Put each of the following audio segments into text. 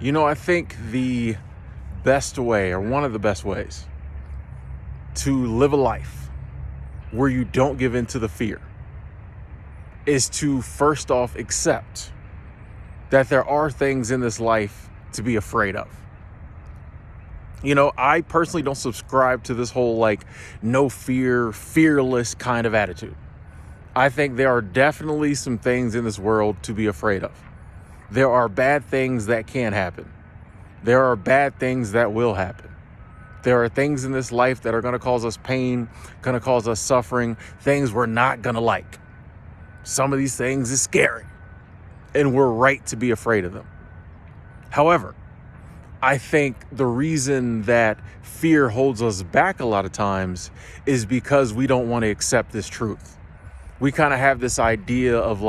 I think the best way, or one of the best ways, to live a life where you don't give in to the fear is to first off accept that there are things in this life to be afraid of. I personally don't subscribe to this whole no fear, fearless kind of attitude. I think there are definitely some things in this world to be afraid of. There are bad things that can happen. There are bad things that will happen. There are things in this life that are going to cause us pain, going to cause us suffering, things we're not going to like. Some of these things is scary, and we're right to be afraid of them. However, I think the reason that fear holds us back a lot of times is because we don't want to accept this truth. We kind of have this idea of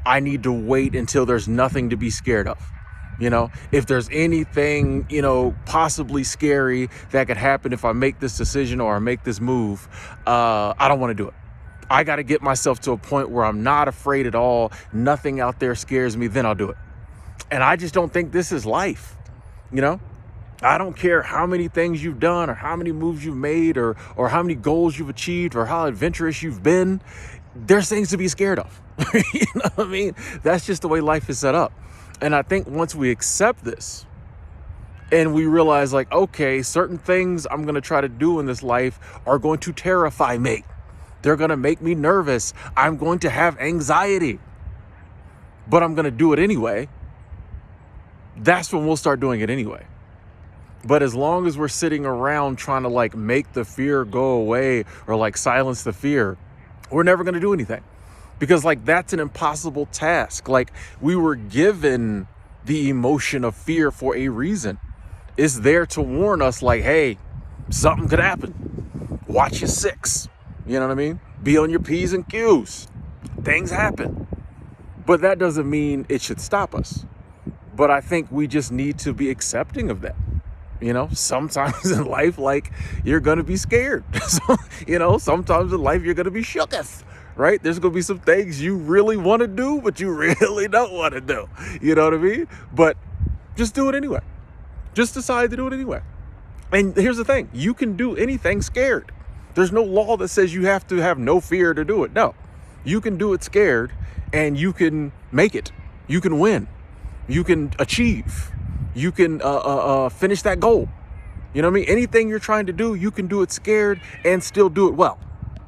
I need to wait until there's nothing to be scared of. If there's anything, possibly scary that could happen if I make this decision or I make this move, I don't want to do it. I got to get myself to a point where I'm not afraid at all. Nothing out there scares me, then I'll do it. And I just don't think this is life. I don't care how many things you've done or how many moves you've made or how many goals you've achieved or how adventurous you've been. There's things to be scared of. You know what I mean? That's just the way life is set up. And I think once we accept this and we realize okay, certain things I'm going to try to do in this life are going to terrify me. They're going to make me nervous. I'm going to have anxiety, but I'm going to do it anyway. That's when we'll start doing it anyway. But as long as we're sitting around trying to make the fear go away or silence the fear, we're never going to do anything. Because that's an impossible task. We were given the emotion of fear for a reason. It's there to warn us hey, something could happen. Watch your six. You know what I mean? Be on your P's and Q's. Things happen. But that doesn't mean it should stop us. But I think we just need to be accepting of that. Sometimes in life, you're going to be scared. Sometimes in life, you're going to be shooketh. Right? There's going to be some things you really want to do, but you really don't want to do. You know what I mean? But just do it anyway. Just decide to do it anyway. And here's the thing. You can do anything scared. There's no law that says you have to have no fear to do it. No. You can do it scared and you can make it. You can win. You can achieve. You can finish that goal. You know what I mean? Anything you're trying to do, you can do it scared and still do it well.